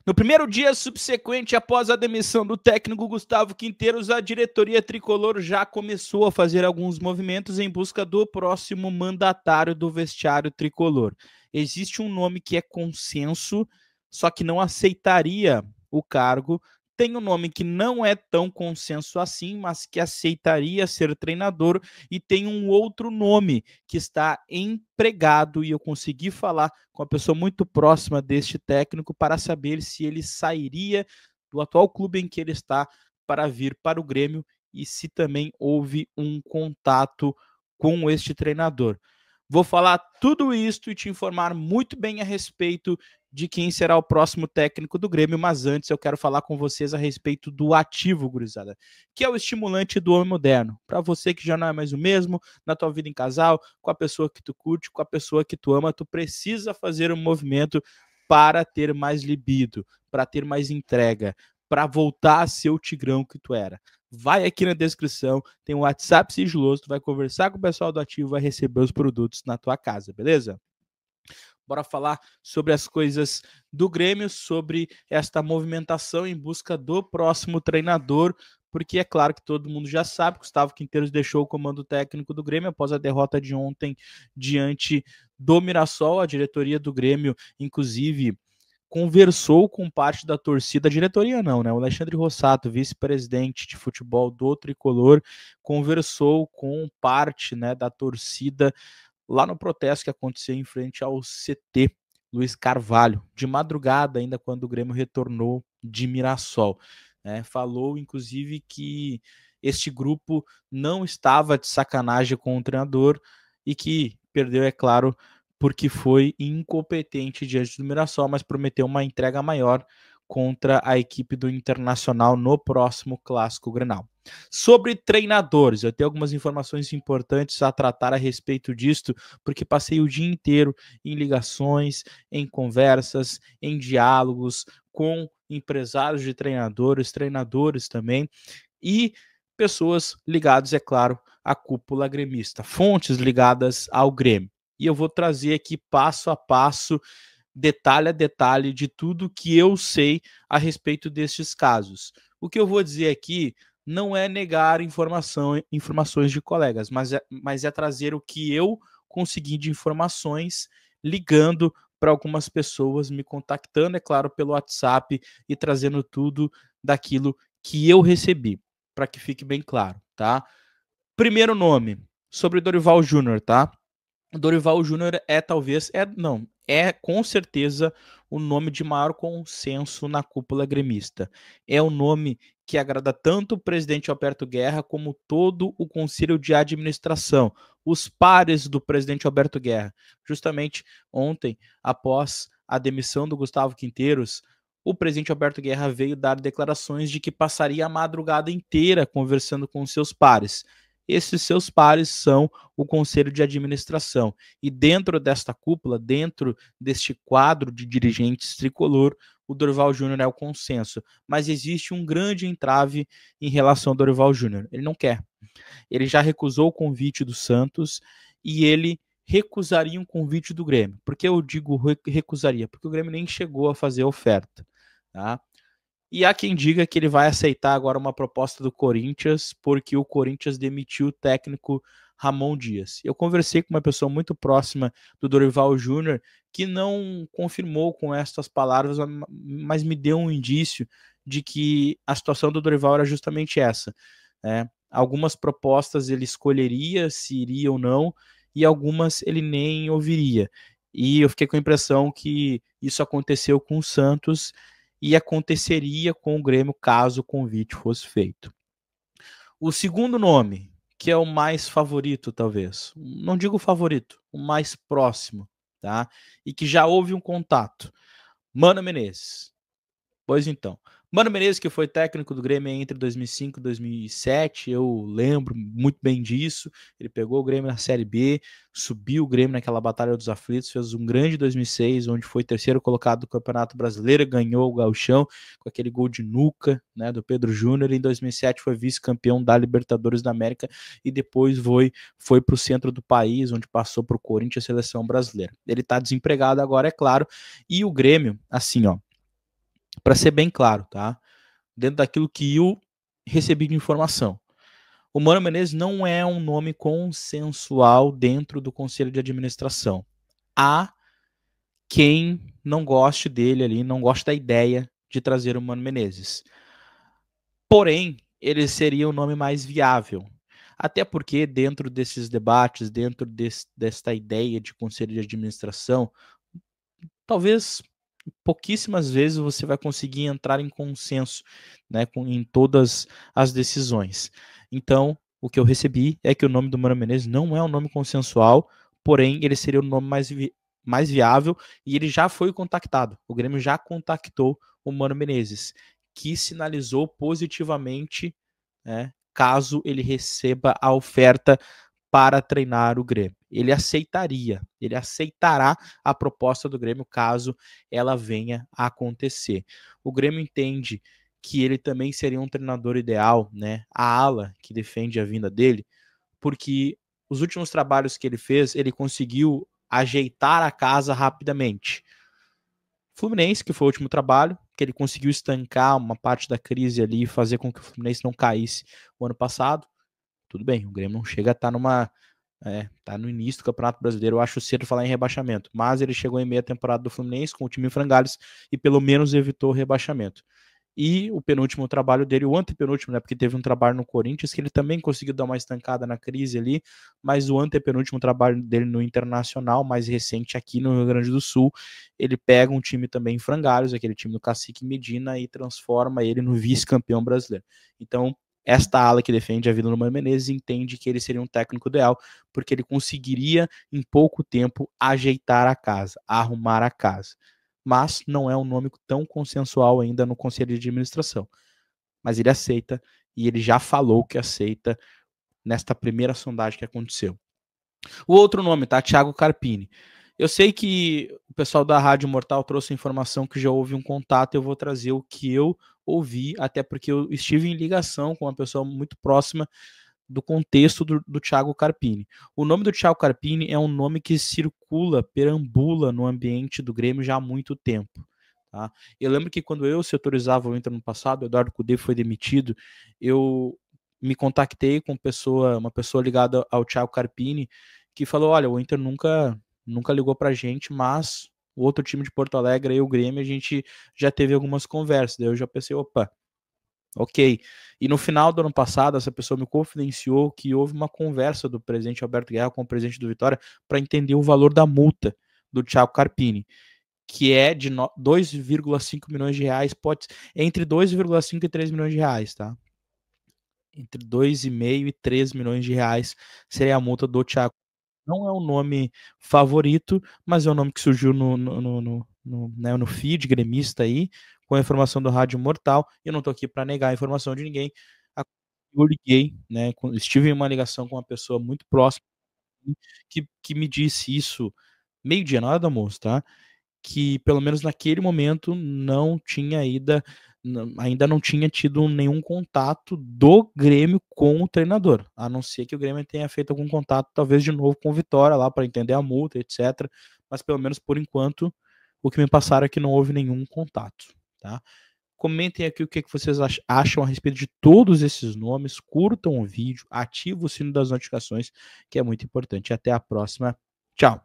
No primeiro dia subsequente, após a demissão do técnico Gustavo Quinteiros, a diretoria tricolor já começou a fazer alguns movimentos em busca do próximo mandatário do vestiário tricolor. Existe um nome que é consenso, só que não aceitaria o cargo. Tem um nome que não é tão consenso assim, mas que aceitaria ser treinador, e tem um outro nome que está empregado, e eu consegui falar com uma pessoa muito próxima deste técnico para saber se ele sairia do atual clube em que ele está para vir para o Grêmio e se também houve um contato com este treinador. Vou falar tudo isso e te informar muito bem a respeito de quem será o próximo técnico do Grêmio, mas antes eu quero falar com vocês a respeito do ativo, gurizada, que é o estimulante do homem moderno. Para você que já não é mais o mesmo, na tua vida em casal, com a pessoa que tu curte, com a pessoa que tu ama, tu precisa fazer um movimento para ter mais libido, para ter mais entrega, para voltar a ser o tigrão que tu era. Vai aqui na descrição, tem um WhatsApp sigiloso, tu vai conversar com o pessoal do ativo, vai receber os produtos na tua casa, beleza? Bora falar sobre as coisas do Grêmio, sobre esta movimentação em busca do próximo treinador, porque é claro que todo mundo já sabe, Gustavo Quinteiros deixou o comando técnico do Grêmio após a derrota de ontem diante do Mirassol. A diretoria do Grêmio, inclusive, conversou com parte da torcida, a diretoria não, né? O Alexandre Rossato, vice-presidente de futebol do Tricolor, conversou com parte, né, da torcida lá no protesto que aconteceu em frente ao CT Luiz Carvalho, de madrugada ainda, quando o Grêmio retornou de Mirassol. Falou, inclusive, que este grupo não estava de sacanagem com o treinador e que perdeu, é claro, porque foi incompetente diante do Mirassol, mas prometeu uma entrega maior contra a equipe do Internacional no próximo Clássico Grenal. Sobre treinadores, eu tenho algumas informações importantes a tratar a respeito disto, porque passei o dia inteiro em ligações, em conversas, em diálogos com empresários de treinadores, treinadores também, e pessoas ligadas, é claro, à cúpula gremista, fontes ligadas ao Grêmio. E eu vou trazer aqui passo a passo, detalhe a detalhe, de tudo que eu sei a respeito destes casos. O que eu vou dizer aqui não é negar informações de colegas, mas é trazer o que eu consegui de informações, ligando para algumas pessoas, me contactando, é claro, pelo WhatsApp, e trazendo tudo daquilo que eu recebi, para que fique bem claro, tá? Primeiro nome, sobre Dorival Júnior, tá? Dorival Júnior é com certeza o nome de maior consenso na cúpula gremista. É o nome que agrada tanto o presidente Alberto Guerra como todo o conselho de administração, os pares do presidente Alberto Guerra. Justamente ontem, após a demissão do Gustavo Quinteiros, o presidente Alberto Guerra veio dar declarações de que passaria a madrugada inteira conversando com seus pares. Esses seus pares são o conselho de administração. E dentro desta cúpula, dentro deste quadro de dirigentes tricolor, o Dorival Júnior é o consenso. Mas existe um grande entrave em relação ao Dorival Júnior. Ele não quer. Ele já recusou o convite do Santos e ele recusaria um convite do Grêmio. Por que eu digo recusaria? Porque o Grêmio nem chegou a fazer a oferta, tá? E há quem diga que ele vai aceitar agora uma proposta do Corinthians, porque o Corinthians demitiu o técnico Ramon Dias. Eu conversei com uma pessoa muito próxima do Dorival Júnior, que não confirmou com estas palavras, mas me deu um indício de que a situação do Dorival era justamente essa, né? Algumas propostas ele escolheria se iria ou não, e algumas ele nem ouviria. E eu fiquei com a impressão que isso aconteceu com o Santos e aconteceria com o Grêmio caso o convite fosse feito. O segundo nome, que é o mais favorito, talvez, não digo favorito, o mais próximo, tá? E que já houve um contato, Mano Menezes. Pois então, Mano Menezes, que foi técnico do Grêmio entre 2005 e 2007, eu lembro muito bem disso. Ele pegou o Grêmio na Série B, subiu o Grêmio naquela Batalha dos Aflitos, fez um grande 2006, onde foi terceiro colocado do Campeonato Brasileiro, ganhou o Gauchão com aquele gol de nuca, né, do Pedro Júnior. Em 2007 foi vice-campeão da Libertadores da América e depois foi para o centro do país, onde passou para o Corinthians, a seleção brasileira. Ele está desempregado agora, é claro, e o Grêmio, assim, ó, para ser bem claro, tá? Dentro daquilo que eu recebi de informação. O Mano Menezes não é um nome consensual dentro do conselho de administração. Há quem não goste dele ali, não goste da ideia de trazer o Mano Menezes. Porém, ele seria o nome mais viável. Até porque, dentro desses debates, dentro desta ideia de conselho de administração, talvez pouquíssimas vezes você vai conseguir entrar em consenso, né, em todas as decisões. Então, o que eu recebi é que o nome do Mano Menezes não é um nome consensual, porém ele seria o nome mais viável e ele já foi contactado. O Grêmio já contactou o Mano Menezes, que sinalizou positivamente, né, caso ele receba a oferta para treinar o Grêmio. Ele aceitará a proposta do Grêmio caso ela venha a acontecer. O Grêmio entende que ele também seria um treinador ideal, né? A ala que defende a vinda dele, porque os últimos trabalhos que ele fez, ele conseguiu ajeitar a casa rapidamente. Fluminense, que foi o último trabalho, que ele conseguiu estancar uma parte da crise ali e fazer com que o Fluminense não caísse o ano passado. Tudo bem, o Grêmio não chega a estar tá no início do Campeonato Brasileiro, eu acho cedo falar em rebaixamento, mas ele chegou em meia temporada do Fluminense com o time em frangalhos e pelo menos evitou o rebaixamento. E o penúltimo trabalho dele, o antepenúltimo, né, porque teve um trabalho no Corinthians que ele também conseguiu dar uma estancada na crise ali, mas o antepenúltimo trabalho dele no Internacional, mais recente aqui no Rio Grande do Sul, ele pega um time também em frangalhos, aquele time do Cacique Medina, e transforma ele no vice-campeão brasileiro. Então, esta ala que defende a vida do Mano Menezes entende que ele seria um técnico ideal, porque ele conseguiria, em pouco tempo, ajeitar a casa, arrumar a casa. Mas não é um nome tão consensual ainda no conselho de administração. Mas ele aceita, e ele já falou que aceita nesta primeira sondagem que aconteceu. O outro nome, tá? Thiago Carpini. Eu sei que o pessoal da Rádio Mortal trouxe a informação que já houve um contato, eu vou trazer o que eu ouvi, até porque eu estive em ligação com uma pessoa muito próxima do contexto do Thiago Carpini. O nome do Thiago Carpini é um nome que circula, perambula no ambiente do Grêmio já há muito tempo. Tá? Eu lembro que quando eu setorizava o Inter no passado, o Eduardo Cudê foi demitido, eu me contactei com uma pessoa ligada ao Thiago Carpini, que falou, olha, o Inter nunca ligou pra gente, mas o outro time de Porto Alegre e o Grêmio, a gente já teve algumas conversas. Daí eu já pensei, opa, ok. E no final do ano passado, essa pessoa me confidenciou que houve uma conversa do presidente Alberto Guerra com o presidente do Vitória para entender o valor da multa do Thiago Carpini, que é de 2,5 milhões de reais, entre 2,5 e 3 milhões de reais, tá? Entre 2,5 e 3 milhões de reais seria a multa do Thiago. Não é o nome favorito, mas é um nome que surgiu no feed gremista aí, com a informação do Rádio Mortal. Eu não estou aqui para negar a informação de ninguém. Eu liguei, né? Estive em uma ligação com uma pessoa muito próxima que me disse isso meio-dia, na hora do almoço, tá? Que pelo menos naquele momento não tinha ainda não tinha tido nenhum contato do Grêmio com o treinador, a não ser que o Grêmio tenha feito algum contato, talvez de novo com o Vitória lá para entender a multa, etc. Mas pelo menos por enquanto o que me passaram é que não houve nenhum contato, tá? Comentem aqui o que vocês acham a respeito de todos esses nomes, curtam o vídeo, ativem o sino das notificações, que é muito importante. Até a próxima. Tchau.